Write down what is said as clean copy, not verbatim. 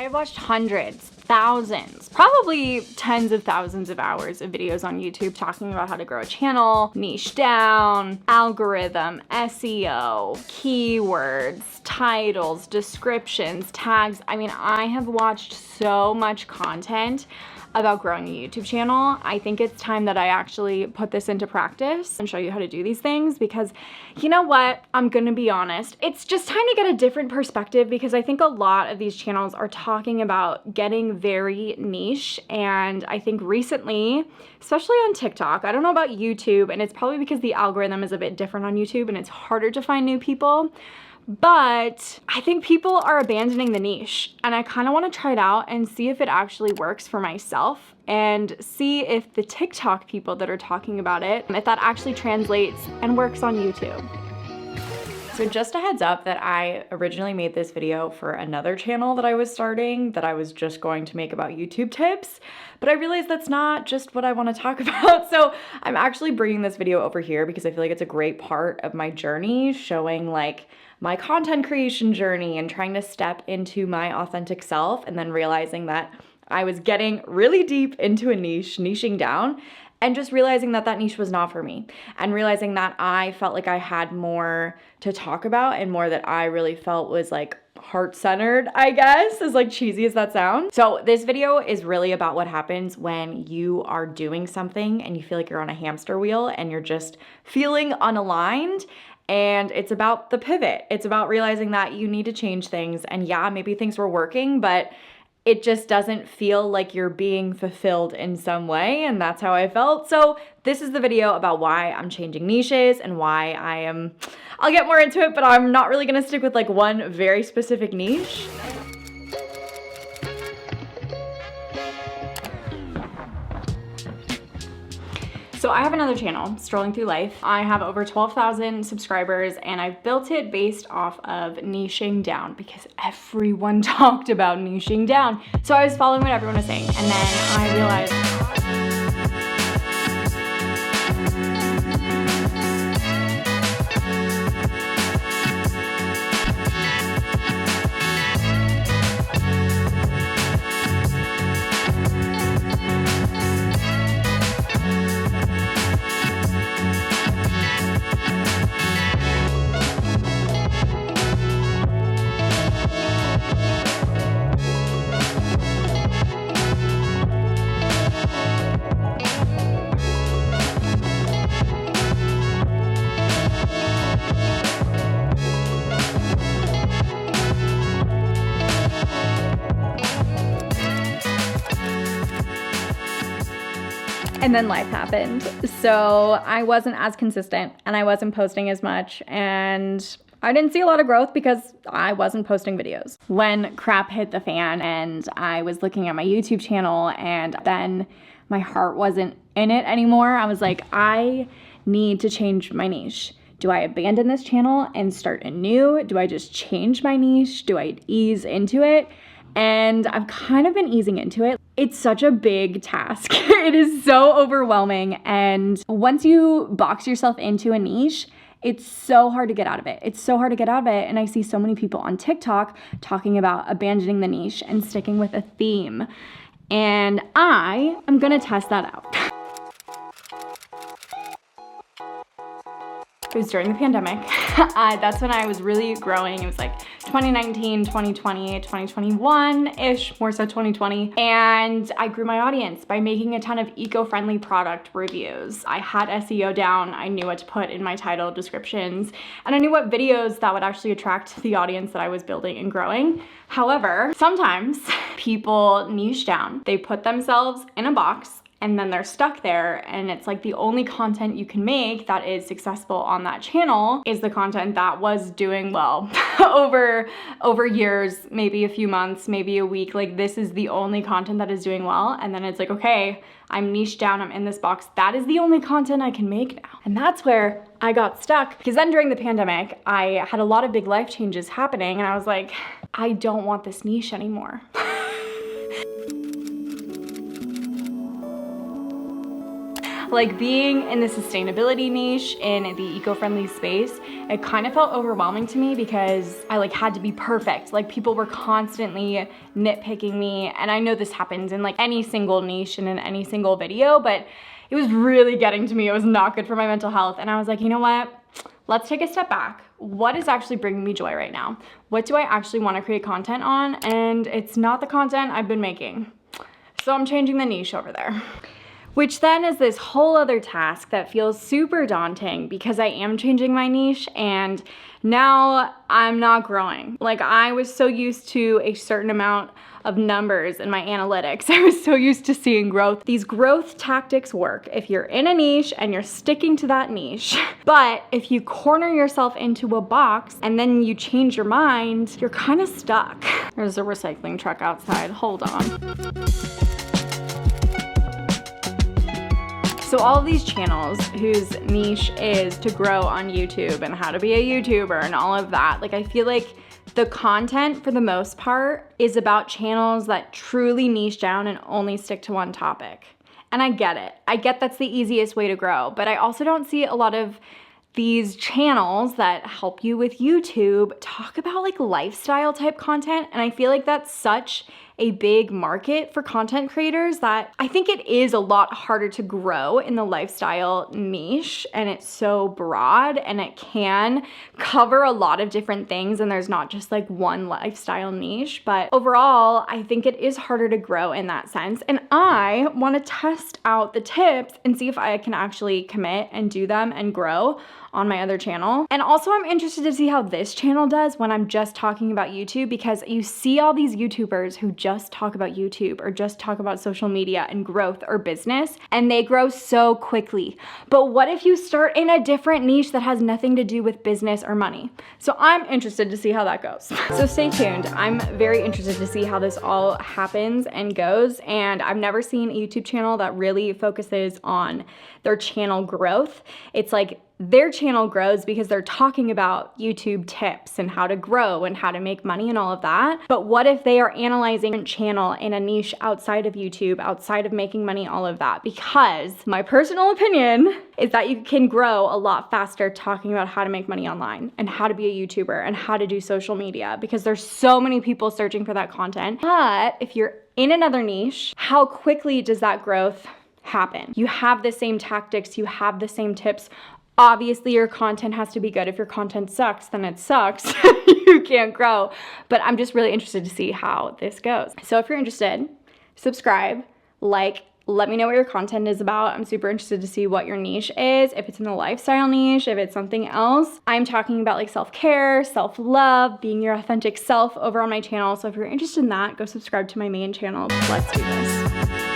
I've watched hundreds, thousands, probably tens of thousands of hours of videos on YouTube talking about how to grow a channel, niche down, algorithm, SEO, keywords, titles, descriptions, tags. I mean, I have watched so much content about growing a YouTube channel. I think it's time that I actually put this into practice and show you how to do these things, because you know what? I'm gonna be honest. It's just time to get a different perspective, because I think a lot of these channels are talking about getting very niche. And I think recently, especially on TikTok, I don't know about YouTube, and it's probably because the algorithm is a bit different on YouTube and it's harder to find new people. But I think people are abandoning the niche, and I kind of want to try it out and see if it actually works for myself, and see if the TikTok people that are talking about it, if that actually translates and works on YouTube. So just a heads up that I originally made this video for another channel that I was starting, that I was just going to make about YouTube tips, but I realized that's not just what I want to talk about. So I'm actually bringing this video over here because I feel like it's a great part of my journey, showing like my content creation journey and trying to step into my authentic self, and then realizing that I was getting really deep into a niche, niching down, and just realizing that that niche was not for me, and realizing that I felt like I had more to talk about and more that I really felt was like heart-centered, I guess, as like cheesy as that sounds. So this video is really about what happens when you are doing something and you feel like you're on a hamster wheel and you're just feeling unaligned. And it's about the pivot. It's about realizing that you need to change things. And yeah, maybe things were working, but it just doesn't feel like you're being fulfilled in some way. And that's how I felt. So this is the video about why I'm changing niches and why I'll get more into it, but I'm not really gonna stick with like one very specific niche. So I have another channel, Strolling Through Life. I have over 12,000 subscribers, and I've built it based off of niching down, because everyone talked about niching down. So I was following what everyone was saying, and then I realized, and then life happened. So I wasn't as consistent, and I wasn't posting as much, and I didn't see a lot of growth because I wasn't posting videos. When crap hit the fan and I was looking at my YouTube channel, and then my heart wasn't in it anymore, I was like, I need to change my niche. Do I abandon this channel and start anew? Do I just change my niche? Do I ease into it? And I've kind of been easing into it. It's such a big task. It is so overwhelming. And once you box yourself into a niche, it's so hard to get out of it. It's so hard to get out of it. And I see so many people on TikTok talking about abandoning the niche and sticking with a theme. And I am gonna test that out. It was during the pandemic. That's when I was really growing. It was like 2019, 2020, 2021-ish, more so 2020. And I grew my audience by making a ton of eco-friendly product reviews. I had SEO down. I knew what to put in my title descriptions, and I knew what videos that would actually attract the audience that I was building and growing. However, sometimes people niche down. They put themselves in a box, and then they're stuck there, and it's like the only content you can make that is successful on that channel is the content that was doing well over years, maybe a few months, maybe a week. Like, this is the only content that is doing well, and then it's like, okay, I'm niched down, I'm in this box, that is the only content I can make now. And that's where I got stuck, because then during the pandemic, I had a lot of big life changes happening, and I was like, I don't want this niche anymore. Like being in the sustainability niche in the eco-friendly space, it kind of felt overwhelming to me because I like had to be perfect. Like people were constantly nitpicking me, and I know this happens in like any single niche and in any single video, but it was really getting to me. It was not good for my mental health. And I was like, you know what? Let's take a step back. What is actually bringing me joy right now? What do I actually want to create content on? And it's not the content I've been making. So I'm changing the niche over there. Which then is this whole other task that feels super daunting because I am changing my niche and now I'm not growing. Like I was so used to a certain amount of numbers in my analytics. I was so used to seeing growth. These growth tactics work if you're in a niche and you're sticking to that niche. But if you corner yourself into a box and then you change your mind, you're kind of stuck. There's a recycling truck outside. Hold on. So all of these channels whose niche is to grow on YouTube and how to be a YouTuber and all of that, like I feel like the content for the most part is about channels that truly niche down and only stick to one topic. And I get it. I get that's the easiest way to grow, but I also don't see a lot of these channels that help you with YouTube talk about like lifestyle type content. And I feel like that's such a big market for content creators that I think it is a lot harder to grow in the lifestyle niche, and it's so broad and it can cover a lot of different things, and there's not just like one lifestyle niche. But overall, I think it is harder to grow in that sense, and I want to test out the tips and see if I can actually commit and do them and grow on my other channel. And also I'm interested to see how this channel does when I'm just talking about YouTube, because you see all these YouTubers who just talk about YouTube or just talk about social media and growth or business, and they grow so quickly. But what if you start in a different niche that has nothing to do with business or money? So I'm interested to see how that goes. So stay tuned. I'm very interested to see how this all happens and goes. And I've never seen a YouTube channel that really focuses on their channel growth. It's like their channel grows because they're talking about YouTube tips and how to grow and how to make money and all of that. But what if they are analyzing a channel in a niche outside of YouTube, outside of making money, all of that? Because my personal opinion is that you can grow a lot faster talking about how to make money online and how to be a YouTuber and how to do social media, because there's so many people searching for that content. But if you're in another niche, how quickly does that growth happen? You have the same tactics, you have the same tips. Obviously, your content has to be good. If your content sucks, then it sucks. You can't grow. But I'm just really interested to see how this goes. So if you're interested, subscribe, like, let me know what your content is about. I'm super interested to see what your niche is, if it's in the lifestyle niche, if it's something else. I'm talking about like self-care, self-love, being your authentic self over on my channel. So if you're interested in that, go subscribe to my main channel. Let's do this.